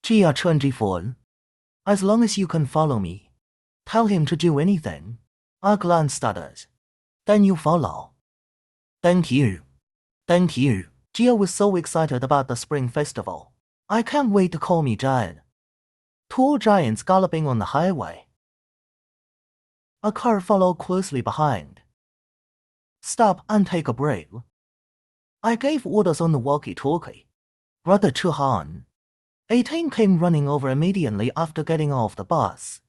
Jia Chunji Fun. As long as you can follow me. Tell him to do anything. I glanced at it. Then you follow. Thank you. Thank you. Jia was so excited about the spring festival. I can't wait to call me giant. Tall giants galloping on the highway. A car followed closely behind. Stop and take a break. I gave orders on the walkie-talkie. Brother Chuhan. 18 came running over immediately after getting off the bus.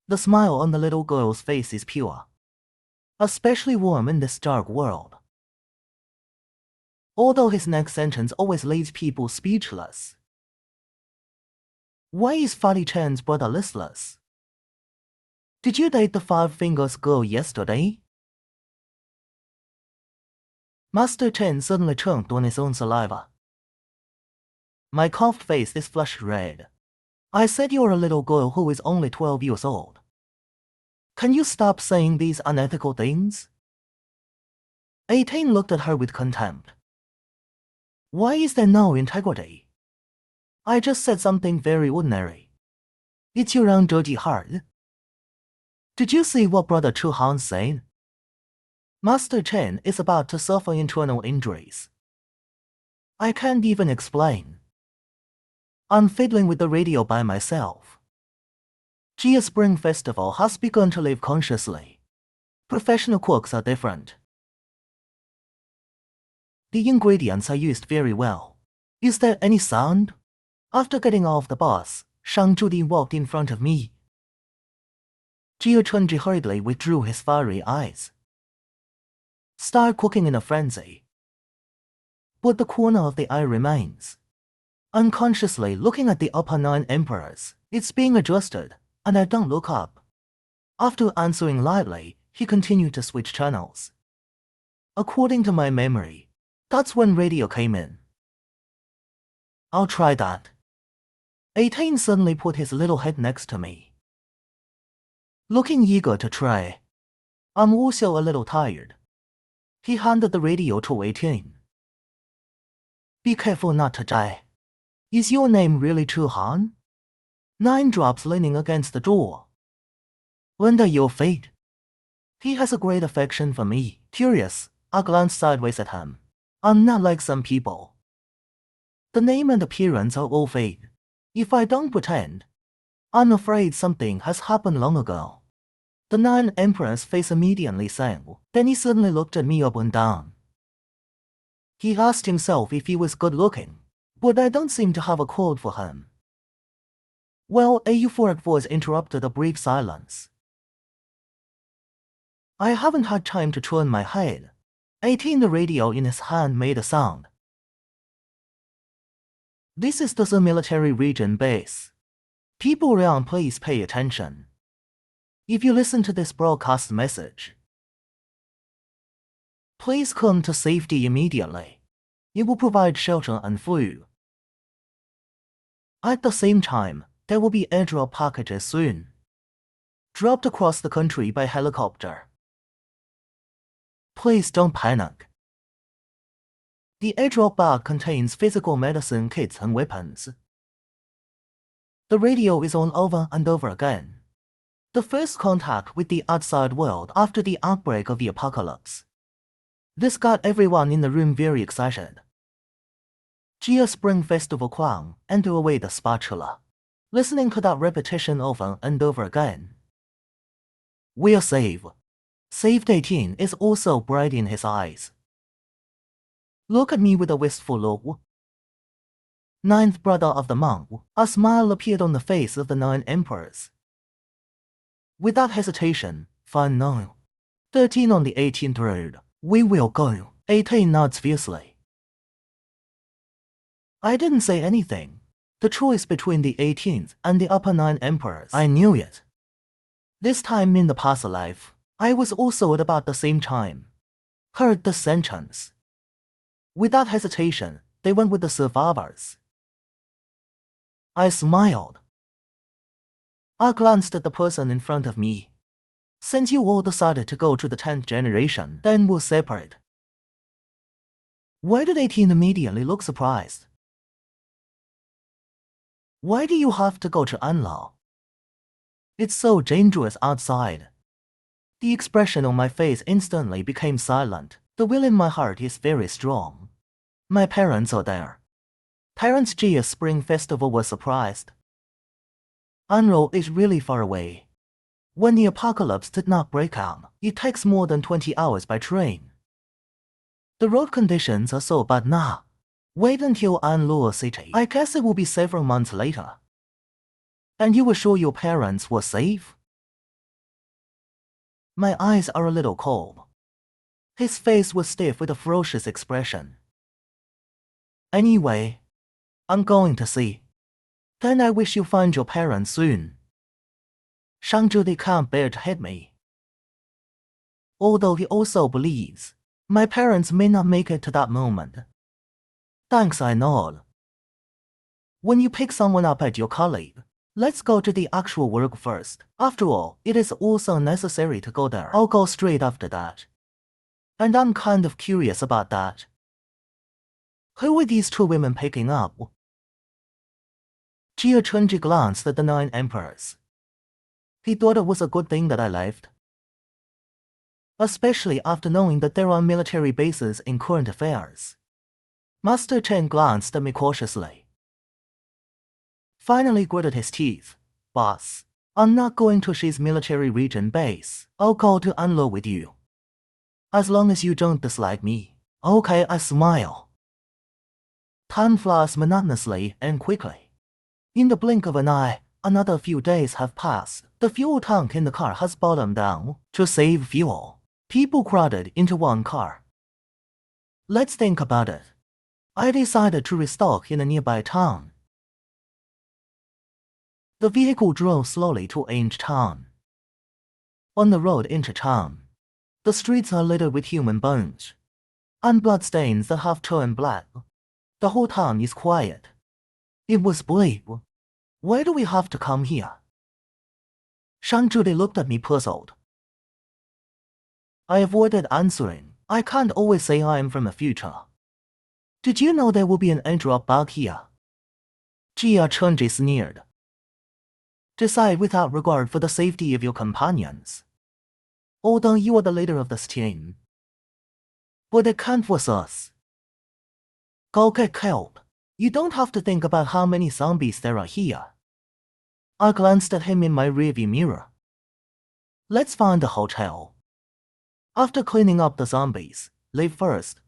The smile on the little girl's face is pure. Especially warm in this dark world. Although his next sentence always leaves people speechless. Why is Fatty Chan's brother listless? Did you date the Five Fingers girl yesterday? Master Chen suddenly choked on his own saliva. My coughed face is flushed red. I said you're a little girl who is only 12 years old. Can you stop saying these unethical things? 18 looked at her with contempt. Why is there no integrity? I just said something very ordinary. It's your own dirty heart. Did you see what Brother Chuhan said? Master Chen is about to suffer internal injuries. I can't even explain. I'm fiddling with the radio by myself. Jia's Spring Festival has begun to live consciously. Professional cooks are different. The ingredients are used very well. Is there any sound? After getting off the bus, Shang Zhudi walked in front of me. Jia Chunji hurriedly withdrew his fiery eyes. Start cooking in a frenzy. But the corner of the eye remains. Unconsciously looking at the upper 9 emperors, it's being adjusted, and I don't look up. After answering lightly, he continued to switch channels. According to my memory, that's when radio came in. I'll try that. 18 suddenly put his little head next to me. Looking eager to try. I'm also a little tired. He handed the radio to 18. Be careful not to die. Is your name really Chuhan? 9 drops leaning against the door. Under your feet. He has a great affection for me. Curious, I glanced sideways at him. I'm not like some people. The name and appearance are all fake. If I don't pretend, I'm afraid something has happened long ago. The 9 emperors' face immediately sank. Then he suddenly looked at me up and down. He asked himself if he was good looking, but I don't seem to have a quote for him. Well, a euphoric voice interrupted a brief silence. I haven't had time to turn my head. 18, the radio in his hand made a sound. This is the military region base. People around, please pay attention. If you listen to this broadcast message, please come to safety immediately. It will provide shelter and food. At the same time, there will be airdrop packages soon, dropped across the country by helicopter. Please don't panic. The airdrop bag contains physical medicine kits and weapons. The radio is on over and over again. The first contact with the outside world after the outbreak of the apocalypse. This got everyone in the room very excited. Jia Spring Festival Crown and threw away the spatula, listening to that repetition over and over again. We're safe. Saved 18 is also bright in his eyes. Look at me with a wistful look. 9th brother of the monk, a smile appeared on the face of the 9 emperors. Without hesitation, fine no. 13 on the 18th road, we will go. 18 nods fiercely. I didn't say anything. The choice between the 18th and the upper 9 emperors, I knew it. This time in the past life, I was also at about the same time. Heard the sentence. Without hesitation, they went with the survivors. I smiled. I glanced at the person in front of me. Since you all decided to go to the 10th generation, then we'll separate. Why did 18 immediately look surprised? Why do you have to go to Anlao? It's so dangerous outside. The expression on my face instantly became silent. The will in my heart is very strong. My parents are there. Parents' Jia's Spring Festival was surprised. Anlao is really far away. When the apocalypse did not break out, it takes more than 20 hours by train. The road conditions are so bad now. Wait until Anlao City. I guess it will be several months later. And you were sure your parents were safe? My eyes are a little cold. His face was stiff with a ferocious expression. Anyway, I'm going to see. Then I wish you find your parents soon. Shang Zhudi can't bear to hit me. Although he also believes my parents may not make it to that moment. Thanks, I nod. When you pick someone up at your colleague, let's go to the actual work first. After all, it is also necessary to go there. I'll go straight after that. And I'm kind of curious about that. Who were these two women picking up? Jia Chunji glanced at the 9 emperors. He thought it was a good thing that I left. Especially after knowing that there are military bases in current affairs. Master Chen glanced at me cautiously. Finally gritted his teeth. Boss, I'm not going to Shi's military region base. I'll go to Anlao with you. As long as you don't dislike me. Okay, I smile. Time flies monotonously and quickly. In the blink of an eye, another few days have passed. The fuel tank in the car has bottomed down. To save fuel, people crowded into one car. Let's think about it. I decided to restock in a nearby town. The vehicle drove slowly to Ange Town. On the road into town, the streets are littered with human bones and bloodstains that have turned black. The whole town is quiet. It was bleak. Why do we have to come here? Shang Zhudi looked at me puzzled. I avoided answering. I can't always say I am from the future. Did you know there will be an airdrop back here? Jia Chunji sneered. Decide without regard for the safety of your companions. Although you are the leader of this team. But they can't force us. Go get killed. You don't have to think about how many zombies there are here. I glanced at him in my rearview mirror. Let's find a hotel. After cleaning up the zombies, leave first.